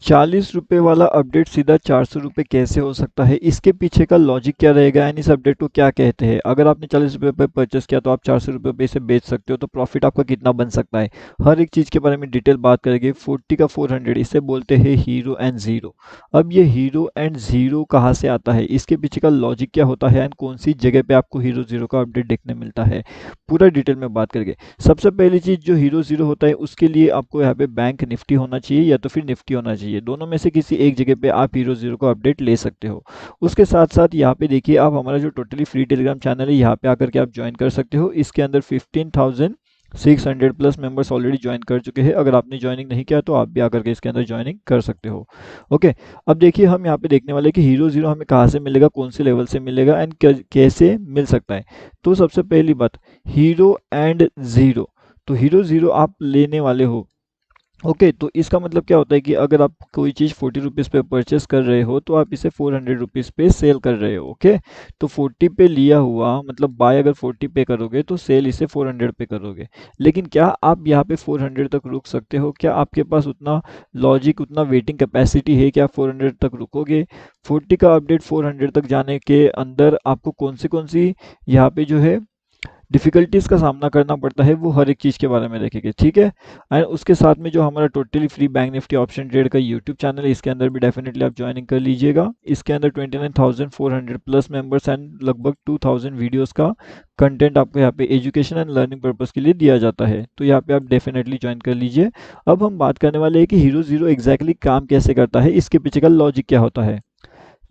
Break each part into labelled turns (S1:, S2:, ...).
S1: ₹40 वाला अपडेट सीधा ₹400 कैसे हो सकता है? इसके पीछे का लॉजिक क्या रहेगा एंड इस अपडेट को क्या कहते हैं? अगर आपने ₹40 पे परचेस किया तो आप ₹400 पे इसे बेच सकते हो, तो प्रॉफिट आपका कितना बन सकता है? हर एक चीज़ के बारे में डिटेल बात करेंगे। 40 का 400 इसे बोलते हैं हीरो एंड ज़ीरो। अब ये हीरो एंड ज़ीरो कहाँ से आता है? इसके पीछे का लॉजिक क्या होता है एंड कौन सी जगह पे आपको हीरो ज़ीरो का अपडेट देखने मिलता है? पूरा डिटेल में बात करेंगे। सबसे पहली चीज़ जो हीरो ज़ीरो होता है उसके लिए आपको यहाँ पे बैंक निफ्टी होना चाहिए या तो फिर निफ्टी होना चाहिए। दोनों में से किसी एक जगह पे आप हीरो ज़ीरो का अपडेट ले सकते हो। उसके साथ-साथ यहाँ पे देखिए आप हमारा जो टोटली फ्री टेलीग्राम चैनल है यहाँ पे आकर के आप जॉइन कर सकते हो। इसके अंदर 15,600 प्लस मेंबर्स ऑलरेडी जॉइन कर चुके हैं। अगर आपने जॉइनिंग नहीं किया तो आप भी आकर के इसके अंदर जॉइनिंग कर सकते हो। ओके, अब देखिए हम यहाँ पे देखने वाले हैं कि हीरो ज़ीरो हमें कहाँ से मिलेगा, कौन से लेवल से मिलेगा एंड कैसे मिल सकता है। तो सबसे पहली बात हीरो एंड ज़ीरो। तो हीरो ज़ीरो आप लेने वाले हो। ओके, तो इसका मतलब क्या होता है कि अगर आप कोई चीज़ ₹40 पे परचेस कर रहे हो तो आप इसे ₹400 पे सेल कर रहे हो। ओके, तो 40 पे लिया हुआ मतलब बाय अगर 40 पे करोगे तो सेल इसे 400 पे करोगे। लेकिन क्या आप यहाँ पे 400 तक रुक सकते हो? क्या आपके पास उतना लॉजिक, उतना वेटिंग कैपेसिटी है कि आप 400 तक रुकोगे? 40 का अपडेट 400 तक जाने के अंदर आपको कौन सी यहाँ पे जो है डिफ़िकल्टीज़ का सामना करना पड़ता है, वो हर एक चीज़ के बारे में देखेंगे, ठीक है? एंड उसके साथ में जो हमारा totally free bank Nifty option trade का यूट्यूब चैनल है, इसके अंदर भी डेफ़िनेटली आप जॉइनिंग कर लीजिएगा। इसके अंदर 29,400 प्लस मेंबर्स एंड लगभग 2,000 वीडियोज़ का कंटेंट आपको यहाँ पे एजुकेशन एंड लर्निंग पर्पज़ के लिए दिया जाता है। तो यहाँ पे आप डेफ़िनेटली जॉइन कर लीजिए। अब हम बात करने वाले हैं कि हीरो ज़ीरो एग्ज़ैक्टली काम कैसे करता है, इसके पीछे का लॉजिक क्या होता है?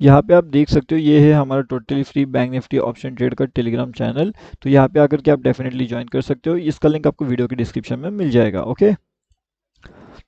S1: यहाँ पे आप देख सकते हो ये है हमारा totally free bank Nifty option trade का टेलीग्राम चैनल। तो यहाँ पे आकर के आप डेफिनेटली ज्वाइन कर सकते हो। इसका लिंक आपको वीडियो के डिस्क्रिप्शन में मिल जाएगा। ओके,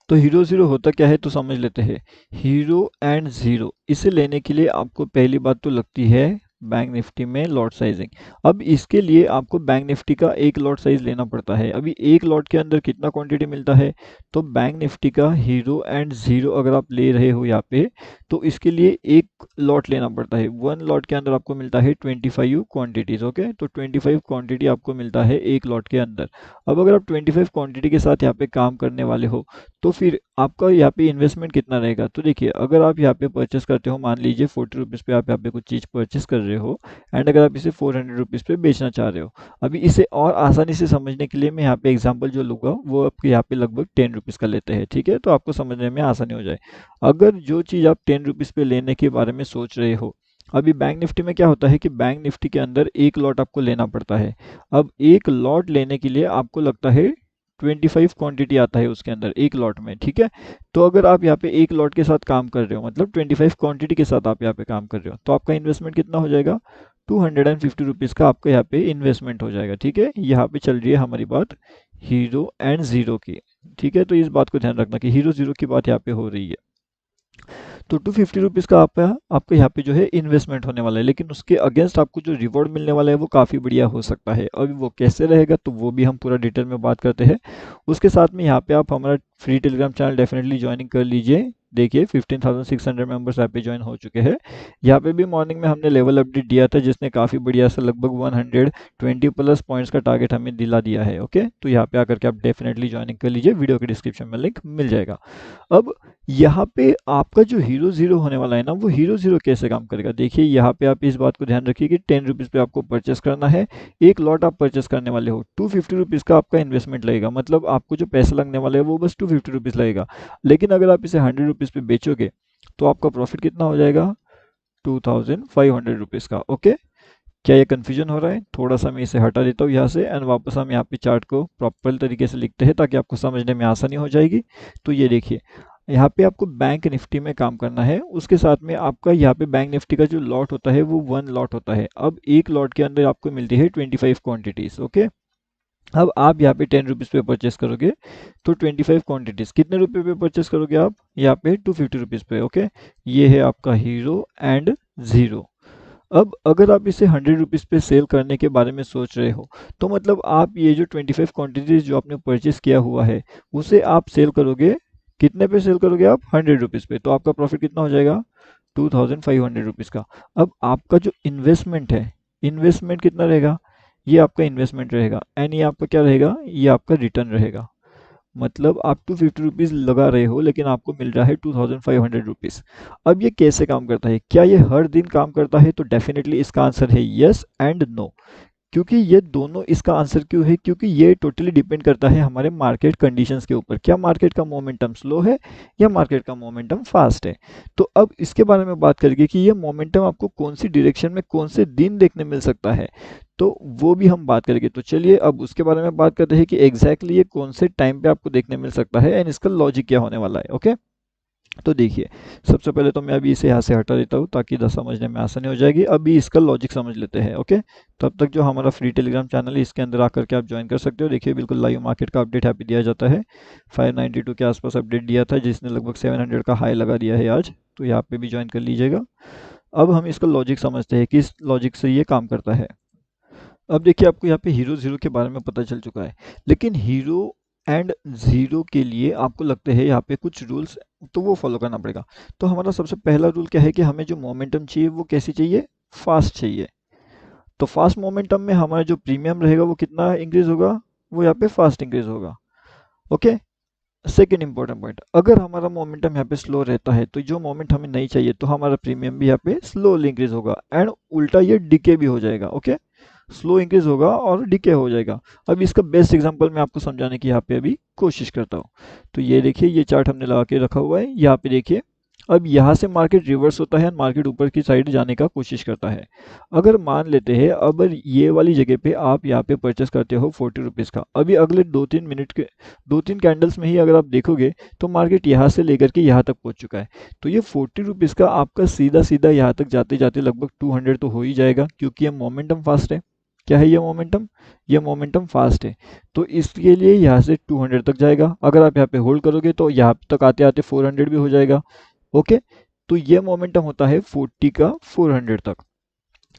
S1: तो हीरो ज़ीरो होता क्या है तो समझ लेते हैं। हीरो एंड ज़ीरो इसे लेने के लिए आपको पहली बात तो लगती है बैंक निफ्टी में लॉट साइजिंग। अब इसके लिए आपको बैंक निफ्टी का एक लॉट साइज लेना पड़ता है। अभी एक लॉट के अंदर कितना क्वांटिटी मिलता है? तो बैंक निफ्टी का हीरो एंड ज़ीरो अगर आप ले रहे हो यहाँ पे तो इसके लिए एक लॉट लेना पड़ता है। वन लॉट के अंदर आपको मिलता है 25 क्वांटिटीज। ओके, तो 25 क्वांटिटी आपको मिलता है एक लॉट के अंदर। अब अगर आप 25 क्वांटिटी के साथ यहाँ पे काम करने वाले हो तो फिर आपका यहाँ पे इन्वेस्टमेंट कितना रहेगा? तो देखिए अगर आप यहाँ पे परचेस करते हो, मान लीजिए 40 पे आप यहाँ पे कुछ चीज़ परचेस कर रहे हो एंड अगर आप इसे 400 पे बेचना चाह रहे हो। अभी इसे और आसानी से समझने के लिए मैं यहाँ पे एग्जांपल जो लूँगा वो आपके यहाँ पे लगभग 10 रुपीज़ का लेते हैं, ठीक है? तो आपको समझने में आसानी हो जाए। अगर जो चीज़ आप 10 रुपीज़ पे लेने के बारे में सोच रहे हो, अभी बैंक निफ्टी में क्या होता है कि बैंक निफ्टी के अंदर एक लॉट आपको लेना पड़ता है। अब एक लॉट लेने के लिए आपको लगता है 25 क्वांटिटी आता है उसके अंदर एक लॉट में, ठीक है? तो अगर आप यहाँ पे एक लॉट के साथ काम कर रहे हो मतलब 25 क्वांटिटी के साथ आप यहाँ पे काम कर रहे हो तो आपका इन्वेस्टमेंट कितना हो जाएगा? 250 रुपीज़ का आपका यहाँ पे इन्वेस्टमेंट हो जाएगा, ठीक है? यहाँ पे चल रही है हमारी बात हीरो एंड ज़ीरो की, ठीक है? तो इस बात को ध्यान रखना कि हीरो ज़ीरो की बात यहाँ पे हो रही है। तो 250 रुपीज़ का आपका यहाँ पे जो है इन्वेस्टमेंट होने वाला है, लेकिन उसके अगेंस्ट आपको जो रिवॉर्ड मिलने वाला है वो काफ़ी बढ़िया हो सकता है। अभी वो कैसे रहेगा तो वो भी हम पूरा डिटेल में बात करते हैं। उसके साथ में यहाँ पे आप हमारा free Telegram channel definitely joining कर लीजिए। देखिए 15,600 मेंबर्स यहाँ पे ज्वाइन हो चुके हैं। यहाँ पे भी मॉर्निंग में हमने लेवल अपडेट दिया था जिसने काफ़ी बढ़िया सा लगभग 120 प्लस पॉइंट्स का टारगेट हमें दिला दिया है। ओके, तो यहाँ पे आकर के आप डेफिनेटली ज्वाइनिंग कर लीजिए, वीडियो के डिस्क्रिप्शन में लिंक मिल जाएगा। अब यहाँ पे आपका जो हीरो ज़ीरो होने वाला है ना, वो हीरो ज़ीरो कैसे काम करेगा? देखिए यहाँ पे आप इस बात को ध्यान रखिए कि 10 रुपीज़ पे आपको परचेस करना है। एक लॉट आप परचेस करने वाले हो, 250 रुपीज़ का आपका इन्वेस्टमेंट लगेगा। मतलब आपको जो पैसा लगने वाला है वो बस 250 रुपीज़ लगेगा। लेकिन अगर आप इसे 100 रुपीज़ पे बेचोगे तो आपका प्रॉफिट कितना हो जाएगा? 2500 रुपीज़ का। ओके, क्या ये कन्फ्यूजन हो रहा है? थोड़ा सा मैं इसे हटा देता हूँ यहाँ से एंड वापस हम यहाँ पे चार्ट को प्रॉपर तरीके से लिखते हैं ताकि आपको समझने में आसानी हो जाएगी। तो ये देखिए यहाँ पे आपको बैंक निफ्टी में काम करना है। उसके साथ में आपका यहाँ पे बैंक निफ्टी का जो लॉट होता है वो वन लॉट होता है। अब एक लॉट के अंदर आपको मिलती है 25 क्वांटिटीज। ओके, अब आप यहाँ पे 10 रुपीज़ पे परचेस करोगे तो 25 क्वांटिटीज कितने रुपए पे परचेस करोगे आप? यहाँ पे 250 रुपीज़ पे। ओके, ये है आपका हीरो एंड ज़ीरो। अब अगर आप इसे 100 रुपीज़ पे सेल करने के बारे में सोच रहे हो तो मतलब आप ये जो 25 क्वांटिटीज जो आपने परचेस किया हुआ है उसे आप सेल करोगे, कितने पे सेल करोगे आप? 100 रुपीज़ पे। तो आपका प्रॉफिट कितना हो जाएगा? 2500 रुपीज़ का। अब आपका जो इन्वेस्टमेंट है, इन्वेस्टमेंट कितना रहेगा? ये आपका इन्वेस्टमेंट रहेगा एंड ये आपका क्या रहेगा? ये आपका रिटर्न रहेगा। मतलब आप 250 रुपीज़ लगा रहे हो लेकिन आपको मिल रहा है 2500 रुपीज़। अब ये कैसे काम करता है, क्या ये हर दिन काम करता है? तो डेफिनेटली इसका आंसर है यस एंड नो। क्योंकि ये दोनों, इसका आंसर क्यों है, क्योंकि ये टोटली डिपेंड करता है हमारे मार्केट कंडीशंस के ऊपर। क्या मार्केट का मोमेंटम स्लो है या मार्केट का मोमेंटम फास्ट है। तो अब इसके बारे में बात करेंगे कि ये मोमेंटम आपको कौन सी डायरेक्शन में कौन से दिन देखने मिल सकता है, तो वो भी हम बात करेंगे। तो चलिए अब उसके बारे में बात करते हैं कि एग्जैक्टली ये कौन से टाइम पे आपको देखने मिल सकता है एंड इसका लॉजिक क्या होने वाला है। ओके, तो देखिए, सबसे पहले तो मैं अभी इसे यहाँ से हटा देता हूँ ताकि समझने में आसानी हो जाएगी। अभी इसका लॉजिक समझ लेते हैं। ओके, तब तक जो हमारा फ्री टेलीग्राम चैनल है इसके अंदर आकर के आप ज्वाइन कर सकते हो। देखिए बिल्कुल लाइव मार्केट का अपडेट यहाँ पे दिया जाता है। 592 के आसपास अपडेट दिया था जिसने लगभग 700 का हाई लगा दिया है आज, तो यहाँ पे भी ज्वाइन कर लीजिएगा। अब हम इसका लॉजिक समझते हैं कि इस लॉजिक से ये काम करता है। अब देखिए आपको यहाँ पे हीरो ज़ीरो के बारे में पता चल चुका है, लेकिन हीरो एंड ज़ीरो के लिए आपको लगते हैं यहाँ पे कुछ रूल्स, तो वो फॉलो करना पड़ेगा। तो हमारा सबसे पहला रूल क्या है कि हमें जो मोमेंटम चाहिए वो कैसी चाहिए, फास्ट चाहिए। तो फास्ट मोमेंटम में हमारा जो प्रीमियम रहेगा वो कितना इंक्रीज होगा, वो यहाँ पे फास्ट इंक्रीज होगा। ओके, सेकेंड इंपॉर्टेंट पॉइंट, अगर हमारा मोमेंटम यहाँ पे स्लो रहता है तो जो मोमेंट हमें नहीं चाहिए तो हमारा प्रीमियम भी यहाँ पे स्लोली इंक्रीज होगा एंड उल्टा ये डिके भी हो जाएगा। ओके, स्लो इंक्रीज होगा और डिके हो जाएगा। अब इसका बेस्ट एग्जांपल मैं आपको समझाने की यहाँ पे अभी कोशिश करता हूँ। तो ये देखिए, ये चार्ट हमने लगा के रखा हुआ है। यहाँ पे देखिए, अब यहाँ से मार्केट रिवर्स होता है, मार्केट ऊपर की साइड जाने का कोशिश करता है। अगर मान लेते हैं अब ये वाली जगह पे आप यहाँ पे परचेस करते हो 40 रुपीज़ का, अभी अगले 2-3 मिनट के 2-3 कैंडल्स में ही अगर आप देखोगे तो मार्केट यहाँ से लेकर के यहाँ तक पहुँच चुका है। तो ये 40 रुपीज़ का आपका सीधा सीधा यहाँ तक जाते जाते लगभग 200 तो हो ही जाएगा, क्योंकि ये मोमेंटम फास्ट है। क्या है ये मोमेंटम, ये मोमेंटम फास्ट है। तो इसके लिए यहाँ से 200 तक जाएगा। अगर आप यहाँ पे होल्ड करोगे तो यहाँ तक आते आते 400 भी हो जाएगा। ओके, तो ये मोमेंटम होता है 40 का 400 तक।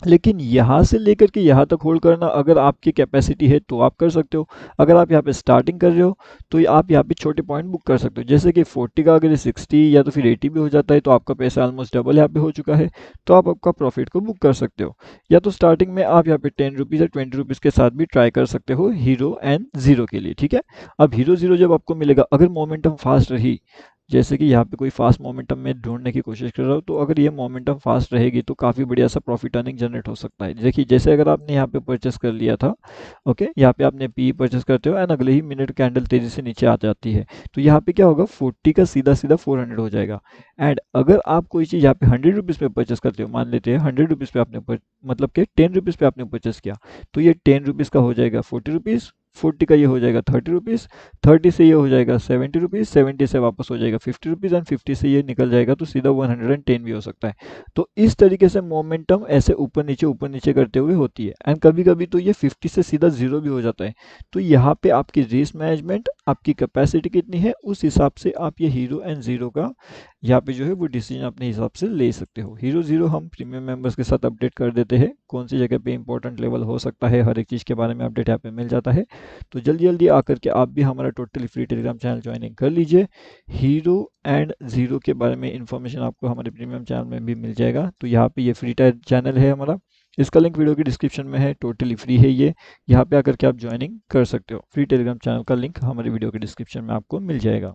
S1: लेकिन यहाँ से लेकर के यहाँ तक होल्ड करना अगर आपकी कैपेसिटी है तो आप कर सकते हो। अगर आप यहाँ पे स्टार्टिंग कर रहे हो तो आप यहाँ पे छोटे पॉइंट बुक कर सकते हो, जैसे कि 40 का अगर 60 या तो फिर 80 भी हो जाता है तो आपका पैसा ऑलमोस्ट डबल यहाँ पे हो चुका है, तो आप आपका प्रॉफिट को बुक कर सकते हो। या तो स्टार्टिंग में आप यहाँ पे 10 रुपीज़ या 20 रुपीज़ के साथ भी ट्राई कर सकते हो हीरो एंड ज़ीरो के लिए। ठीक है, अब हीरो ज़ीरो जब आपको मिलेगा, अगर मोमेंटम फास्ट रही, जैसे कि यहाँ पे कोई फास्ट मोमेंटम में ढूंढने की कोशिश कर रहा हूँ, तो अगर ये मोमेंटम फास्ट रहेगी तो काफ़ी बढ़िया सा प्रॉफिट अर्निंग जनरेट हो सकता है। देखिए जैसे अगर आपने यहाँ पे परचेस कर लिया था, ओके, यहाँ पे आपने पी परचेस करते हो एंड अगले ही मिनट कैंडल तेजी से नीचे आ जाती है, तो यहाँ पे क्या होगा, 40 का सीधा सीधा 400 हो जाएगा। एंड अगर आप कोई चीज़ यहाँ पे 100 रुपीज़ पे परचेस करते हो, मान लेते हैं 100 रुपीज़ पे आपने मतलब कि 10 रुपीज़ पे आपने परचेस किया, तो ये 10 रुपीज़ का हो जाएगा 40 रुपीज़, 40 का ये हो जाएगा 30 रुपीज़, 30 से ये हो जाएगा 70 रुपीज़, 70 से वापस हो जाएगा 50 रुपीज़ एंड 50 से ये निकल जाएगा तो सीधा 110 भी हो सकता है। तो इस तरीके से मोमेंटम ऐसे ऊपर नीचे करते हुए होती है एंड कभी कभी तो ये 50 से सीधा जीरो भी हो जाता है। तो यहाँ पे आपकी रिस्क मैनेजमेंट, आपकी कैपेसिटी कितनी है, उस हिसाब से आप ये हीरो एंड ज़ीरो का यहाँ पे जो है वो डिसीजन अपने हिसाब से ले सकते हो। हीरो ज़ीरो हम प्रीमियम मेंबर्स के साथ अपडेट कर देते हैं, कौन सी जगह पे इंपॉर्टेंट लेवल हो सकता है, हर एक चीज़ के बारे में अपडेट यहाँ पे मिल जाता है। तो जल्दी जल्दी आकर के आप भी हमारा totally free Telegram channel joining कर लीजिए। हीरो एंड ज़ीरो के बारे में इंफॉर्मेशन आपको हमारे प्रीमियम चैनल में भी मिल जाएगा। तो यहाँ पे ये फ्री चैनल है हमारा, इसका लिंक वीडियो की डिस्क्रिप्शन में है, टोटली फ्री है ये, यहाँ पे आकर के आप ज्वाइनिंग कर सकते हो। फ्री टेलीग्राम चैनल का लिंक हमारे वीडियो के डिस्क्रिप्शन में आपको मिल जाएगा।